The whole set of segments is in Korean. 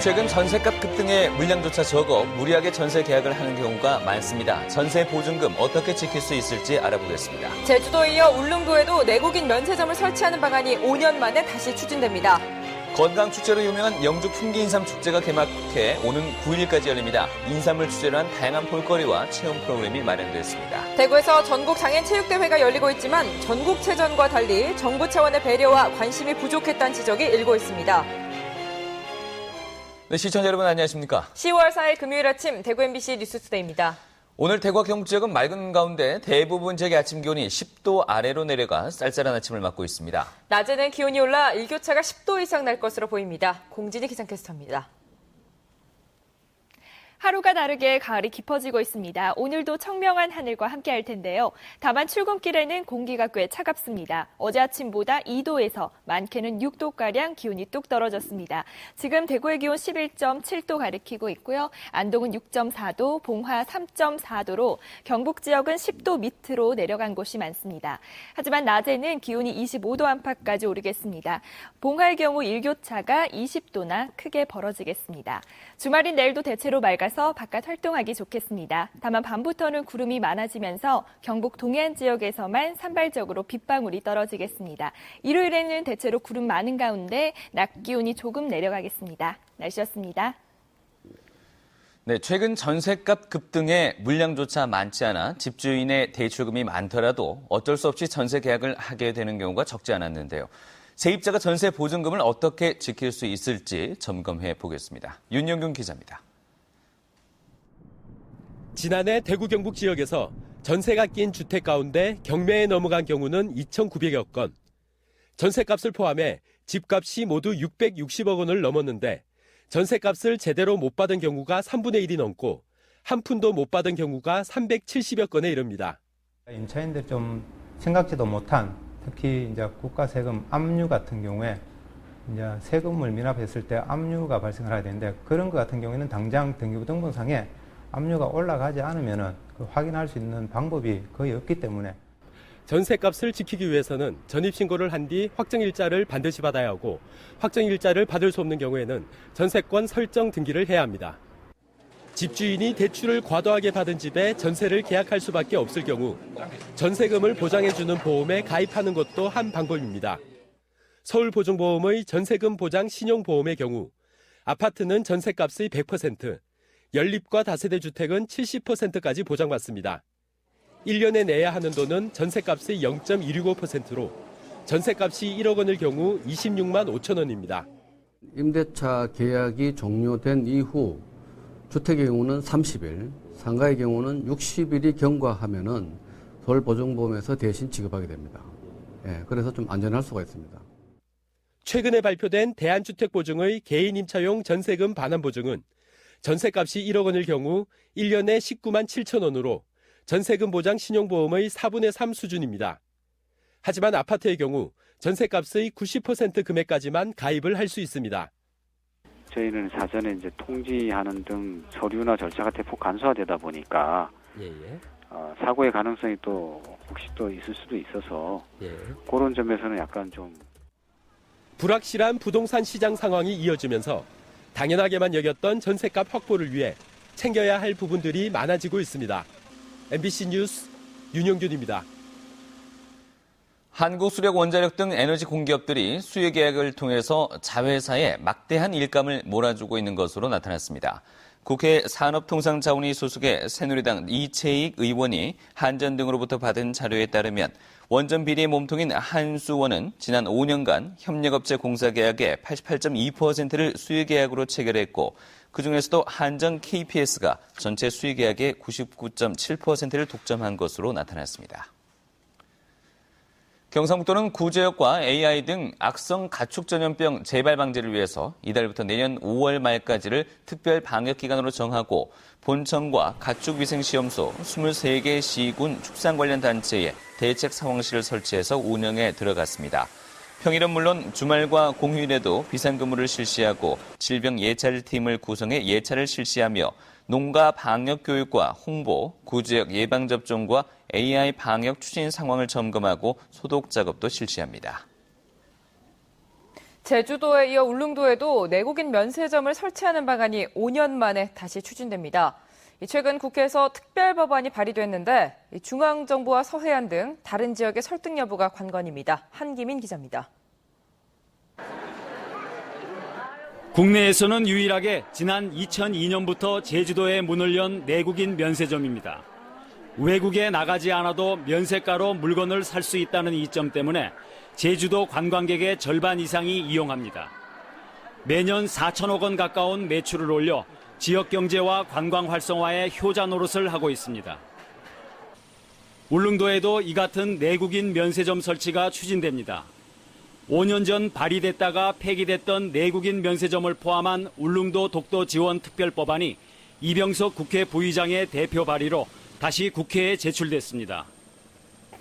최근 전셋값 급등에 물량조차 적어 무리하게 전세 계약을 하는 경우가 많습니다. 전세 보증금 어떻게 지킬 수 있을지 알아보겠습니다. 제주도에 이어 울릉도에도 내국인 면세점을 설치하는 방안이 5년 만에 다시 추진됩니다. 건강축제로 유명한 영주 풍기인삼 축제가 개막해 오는 9일까지 열립니다. 인삼을 주제로 한 다양한 볼거리와 체험 프로그램이 마련됐습니다. 대구에서 전국 장애인 체육대회가 열리고 있지만 전국체전과 달리 정부 차원의 배려와 관심이 부족했다는 지적이 일고 있습니다. 네, 시청자 여러분 안녕하십니까? 10월 4일 금요일 아침 대구 MBC 뉴스투데이입니다. 오늘 대구와 경북 지역은 맑은 가운데 대부분 지역의 아침 기온이 10도 아래로 내려가 쌀쌀한 아침을 맞고 있습니다. 낮에는 기온이 올라 일교차가 10도 이상 날 것으로 보입니다. 공진희 기상캐스터입니다. 하루가 다르게 가을이 깊어지고 있습니다. 오늘도 청명한 하늘과 함께할 텐데요. 다만 출근길에는 공기가 꽤 차갑습니다. 어제 아침보다 2도에서 많게는 6도가량 기온이 뚝 떨어졌습니다. 지금 대구의 기온 11.7도 가리키고 있고요. 안동은 6.4도, 봉화 3.4도로 경북 지역은 10도 밑으로 내려간 곳이 많습니다. 하지만 낮에는 기온이 25도 안팎까지 오르겠습니다. 봉화의 경우 일교차가 20도나 크게 벌어지겠습니다. 주말인 내일도 대체로 맑아서 바깥 활동하기 좋겠습니다. 다만 밤부터는 구름이 많아지면서 경북 동해안 지역에서만 산발적으로 빗방울이 떨어지겠습니다. 일요일에는 대체로 구름 많은 가운데 낮 기온이 조금 내려가겠습니다. 날씨였습니다. 네, 최근 전셋값 급등에 물량조차 많지 않아 집주인의 대출금이 많더라도 어쩔 수 없이 전세 계약을 하게 되는 경우가 적지 않았는데요. 세입자가 전세 보증금을 어떻게 지킬 수 있을지 점검해 보겠습니다. 윤영균 기자입니다. 지난해 대구 경북 지역에서 전세가 낀 주택 가운데 경매에 넘어간 경우는 2,900여 건. 전세값을 포함해 집값이 모두 660억 원을 넘었는데 전세값을 제대로 못 받은 경우가 3분의 1이 넘고 한 푼도 못 받은 경우가 370여 건에 이릅니다. 임차인들 좀 생각지도 못한 특히 이제 국가 세금 압류 같은 경우에 이제 세금을 미납했을 때 압류가 발생을 해야 되는데 그런 것 같은 경우에는 당장 등기부등본상에 압류가 올라가지 않으면은 확인할 수 있는 방법이 거의 없기 때문에 전세값을 지키기 위해서는 전입신고를 한 뒤 확정일자를 반드시 받아야 하고 확정일자를 받을 수 없는 경우에는 전세권 설정 등기를 해야 합니다. 집주인이 대출을 과도하게 받은 집에 전세를 계약할 수밖에 없을 경우 전세금을 보장해주는 보험에 가입하는 것도 한 방법입니다. 서울보증보험의 전세금 보장 신용보험의 경우 아파트는 전세값의 100%, 연립과 다세대 주택은 70%까지 보장받습니다. 1년에 내야 하는 돈은 전세값의 0.165%로 전세값이 1억 원일 경우 26만 5천 원입니다. 임대차 계약이 종료된 이후 주택의 경우는 30일, 상가의 경우는 60일이 경과하면은 서울보증보험에서 대신 지급하게 됩니다. 그래서 좀 안전할 수가 있습니다. 최근에 발표된 대한주택보증의 개인 임차용 전세금 반환 보증은 전세값이 1억 원일 경우 1년에 19만 7천 원으로 전세금 보장 신용보험의 4분의 3 수준입니다. 하지만 아파트의 경우 전세값의 90% 금액까지만 가입을 할 수 있습니다. 저희는 사전에 이제 통지하는 등 서류나 절차가 대폭 간소화되다 보니까 사고의 가능성이 또 혹시 또 있을 수도 있어서 그런 점에서는 약간 좀 불확실한 부동산 시장 상황이 이어지면서 당연하게만 여겼던 전세값 확보를 위해 챙겨야 할 부분들이 많아지고 있습니다. MBC 뉴스 윤영균입니다. 한국수력, 원자력 등 에너지 공기업들이 수요 계약을 통해서 자회사에 막대한 일감을 몰아주고 있는 것으로 나타났습니다. 국회 산업통상자원위 소속의 새누리당 이채익 의원이 한전 등으로부터 받은 자료에 따르면 원전 비리의 몸통인 한수원은 지난 5년간 협력업체 공사 계약의 88.2%를 수요 계약으로 체결했고 그중에서도 한전 KPS가 전체 수요 계약의 99.7%를 독점한 것으로 나타났습니다. 경상북도는 구제역과 AI 등 악성 가축 전염병 재발 방지를 위해서 이달부터 내년 5월 말까지를 특별 방역 기간으로 정하고 본청과 가축위생시험소 23개 시군 축산 관련 단체에 대책 상황실을 설치해서 운영에 들어갔습니다. 평일은 물론 주말과 공휴일에도 비상근무를 실시하고 질병 예찰팀을 구성해 예찰을 실시하며 농가 방역 교육과 홍보, 구제역 예방접종과 AI 방역 추진 상황을 점검하고 소독 작업도 실시합니다. 제주도에 이어 울릉도에도 내국인 면세점을 설치하는 방안이 5년 만에 다시 추진됩니다. 최근 국회에서 특별법안이 발의됐는데 중앙정부와 서해안 등 다른 지역의 설득 여부가 관건입니다. 한기민 기자입니다. 국내에서는 유일하게 지난 2002년부터 제주도에 문을 연 내국인 면세점입니다. 외국에 나가지 않아도 면세가로 물건을 살 수 있다는 이점 때문에 제주도 관광객의 절반 이상이 이용합니다. 매년 4천억 원 가까운 매출을 올려 지역 경제와 관광 활성화에 효자 노릇을 하고 있습니다. 울릉도에도 이 같은 내국인 면세점 설치가 추진됩니다. 5년 전 발의됐다가 폐기됐던 내국인 면세점을 포함한 울릉도 독도 지원 특별법안이 이병석 국회 부의장의 대표 발의로 다시 국회에 제출됐습니다.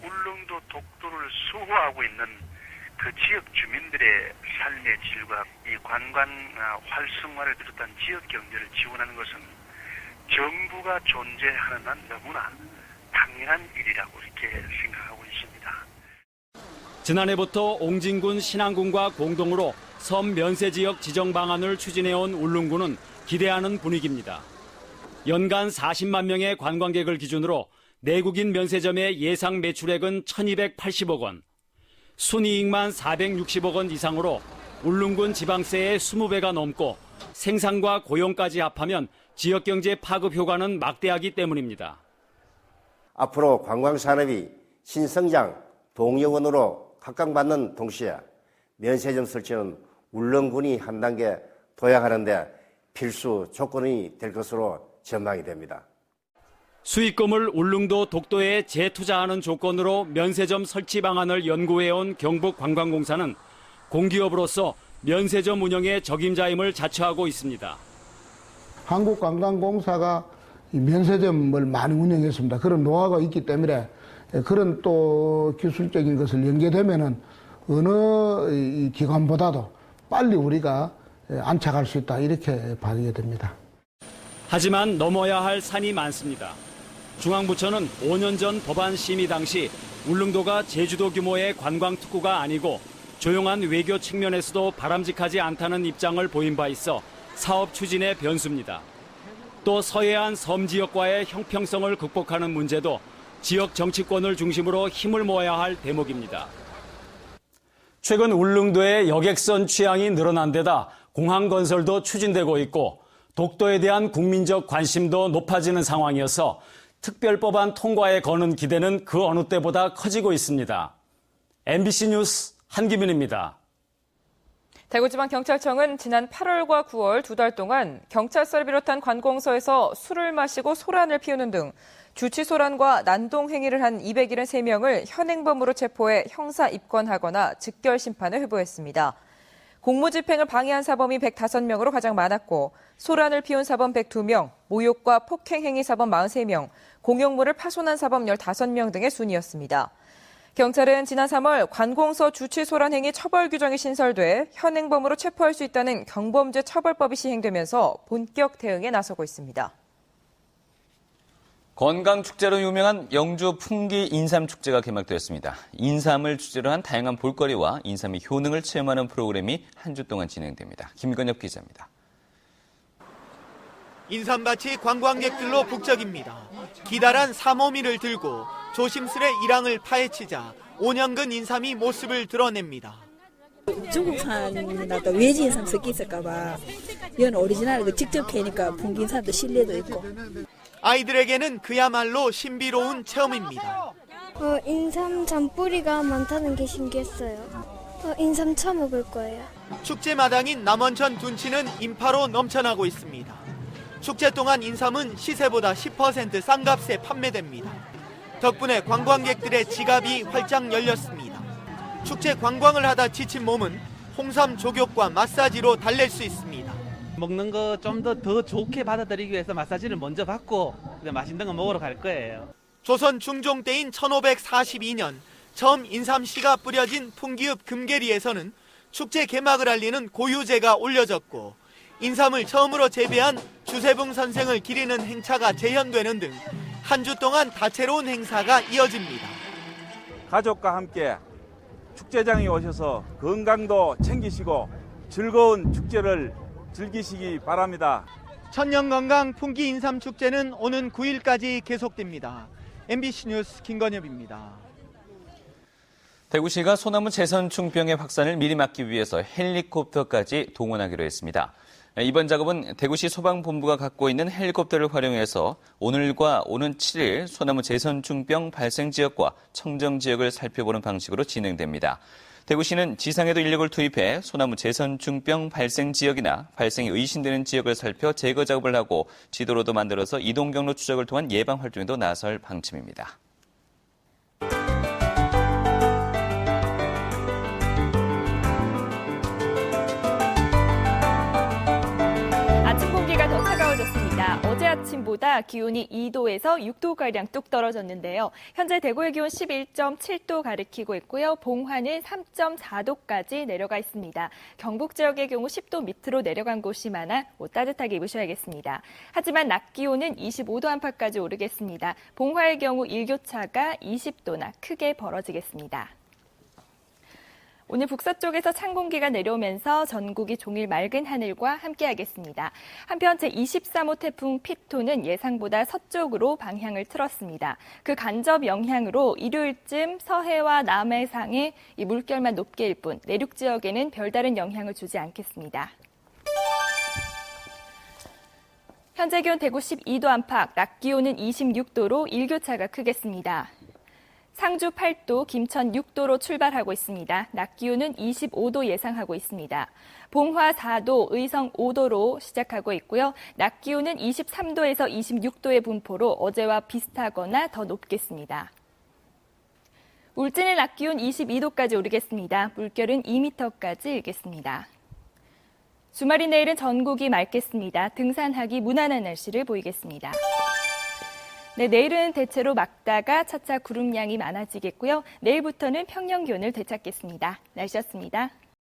울릉도 독도를 수호하고 있는 그 지역 주민들의 삶의 질과 이 관광 활성화를 비롯한 지역 경제를 지원하는 것은 정부가 존재하는 한 너무나 당연한 일이라고 이렇게 생각하고 있습니다. 지난해부터 옹진군, 신안군과 공동으로 섬 면세 지역 지정 방안을 추진해온 울릉군은 기대하는 분위기입니다. 연간 40만 명의 관광객을 기준으로 내국인 면세점의 예상 매출액은 1,280억 원, 순이익만 460억 원 이상으로 울릉군 지방세의 20배가 넘고 생산과 고용까지 합하면 지역경제 파급 효과는 막대하기 때문입니다. 앞으로 관광산업이 신성장, 동력원으로 각광받는 동시에 면세점 설치는 울릉군이 한 단계 도약하는 데 필수 조건이 될 것으로 전망이 됩니다. 수익금을 울릉도 독도에 재투자하는 조건으로 면세점 설치 방안을 연구해온 경북관광공사는 공기업으로서 면세점 운영의 적임자임을 자처하고 있습니다. 한국관광공사가 면세점을 많이 운영했습니다. 그런 노하우가 있기 때문에 그런 또 기술적인 것을 연계되면은 어느 기관보다도 빨리 우리가 안착할 수 있다 이렇게 봐야 됩니다. 하지만 넘어야 할 산이 많습니다. 중앙부처는 5년 전 법안 심의 당시 울릉도가 제주도 규모의 관광특구가 아니고 조용한 외교 측면에서도 바람직하지 않다는 입장을 보인 바 있어 사업 추진의 변수입니다. 또 서해안 섬 지역과의 형평성을 극복하는 문제도 지역 정치권을 중심으로 힘을 모아야 할 대목입니다. 최근 울릉도의 여객선 취항이 늘어난 데다 공항 건설도 추진되고 있고 독도에 대한 국민적 관심도 높아지는 상황이어서 특별법안 통과에 거는 기대는 그 어느 때보다 커지고 있습니다. MBC 뉴스 한기민입니다. 대구지방경찰청은 지난 8월과 9월 2달 동안 경찰서를 비롯한 관공서에서 술을 마시고 소란을 피우는 등 주치소란과 난동행위를 한 273명을 현행범으로 체포해 형사 입건하거나 즉결심판을 회부했습니다. 공무집행을 방해한 사범이 105명으로 가장 많았고 소란을 피운 사범 102명, 모욕과 폭행행위 사범 43명, 공용물을 파손한 사범 15명 등의 순이었습니다. 경찰은 지난 3월 관공서 주치소란 행위 처벌 규정이 신설돼 현행범으로 체포할 수 있다는 경범죄 처벌법이 시행되면서 본격 대응에 나서고 있습니다. 건강축제로 유명한 영주 풍기 인삼축제가 개막되었습니다. 인삼을 주제로 한 다양한 볼거리와 인삼의 효능을 체험하는 프로그램이 한 주 동안 진행됩니다. 김건엽 기자입니다. 인삼밭이 관광객들로 북적입니다. 기다란 삼호미를 들고 조심스레 일항을 파헤치자 5년근 인삼이 모습을 드러냅니다. 중국산이나 또 외지 인삼 섞여 있을까봐 이건 오리지널 직접 캐니까 풍기 인삼도 신뢰도 있고. 아이들에게는 그야말로 신비로운 체험입니다. 인삼 잔뿌리가 많다는 게 신기했어요. 인삼 처먹을 거예요. 축제 마당인 남원천 둔치는 인파로 넘쳐나고 있습니다. 축제 동안 인삼은 시세보다 10% 싼 값에 판매됩니다. 덕분에 관광객들의 지갑이 활짝 열렸습니다. 축제 관광을 하다 지친 몸은 홍삼 조격과 마사지로 달랠 수 있습니다. 먹는 거 좀 더 좋게 받아들이기 위해서 마사지를 먼저 받고 맛있는 거 먹으러 갈 거예요. 조선 중종 때인 1542년 처음 인삼씨가 뿌려진 풍기읍 금계리에서는 축제 개막을 알리는 고유제가 올려졌고 인삼을 처음으로 재배한 주세붕 선생을 기리는 행차가 재현되는 등 한 주 동안 다채로운 행사가 이어집니다. 가족과 함께 축제장에 오셔서 건강도 챙기시고 즐거운 축제를 즐기시기 바랍니다. 천년건강 풍기 인삼축제는 오는 9일까지 계속됩니다. MBC 뉴스 김건엽입니다. 대구시가 소나무 재선충병의 확산을 미리 막기 위해서 헬리콥터까지 동원하기로 했습니다. 이번 작업은 대구시 소방본부가 갖고 있는 헬리콥터를 활용해서 오늘과 오는 7일 소나무 재선충병 발생 지역과 청정 지역을 살펴보는 방식으로 진행됩니다. 대구시는 지상에도 인력을 투입해 소나무 재선충병 발생 지역이나 발생이 의심되는 지역을 살펴 제거 작업을 하고 지도로도 만들어서 이동 경로 추적을 통한 예방 활동에도 나설 방침입니다. 아침 공기가 더 차가워졌습니다. 어제 아침보다 기온이 2도에서 6도가량 뚝 떨어졌는데요. 현재 대구의 기온 11.7도 가리키고 있고요. 봉화는 3.4도까지 내려가 있습니다. 경북 지역의 경우 10도 밑으로 내려간 곳이 많아 옷 따뜻하게 입으셔야겠습니다. 하지만 낮 기온은 25도 안팎까지 오르겠습니다. 봉화의 경우 일교차가 20도나 크게 벌어지겠습니다. 오늘 북서쪽에서 찬 공기가 내려오면서 전국이 종일 맑은 하늘과 함께하겠습니다. 한편 제23호 태풍 피토는 예상보다 서쪽으로 방향을 틀었습니다. 그 간접 영향으로 일요일쯤 서해와 남해상에 이 물결만 높게 일 뿐 내륙 지역에는 별다른 영향을 주지 않겠습니다. 현재 기온 대구 12도 안팎, 낮 기온은 26도로 일교차가 크겠습니다. 상주 8도, 김천 6도로 출발하고 있습니다. 낮 기온은 25도 예상하고 있습니다. 봉화 4도, 의성 5도로 시작하고 있고요. 낮 기온은 23도에서 26도의 분포로 어제와 비슷하거나 더 높겠습니다. 울진의 낮 기온 22도까지 오르겠습니다. 물결은 2m까지 일겠습니다. 주말인 내일은 전국이 맑겠습니다. 등산하기 무난한 날씨를 보이겠습니다. 네, 내일은 대체로 맑다가 차차 구름량이 많아지겠고요. 내일부터는 평년 기온을 되찾겠습니다. 날씨였습니다.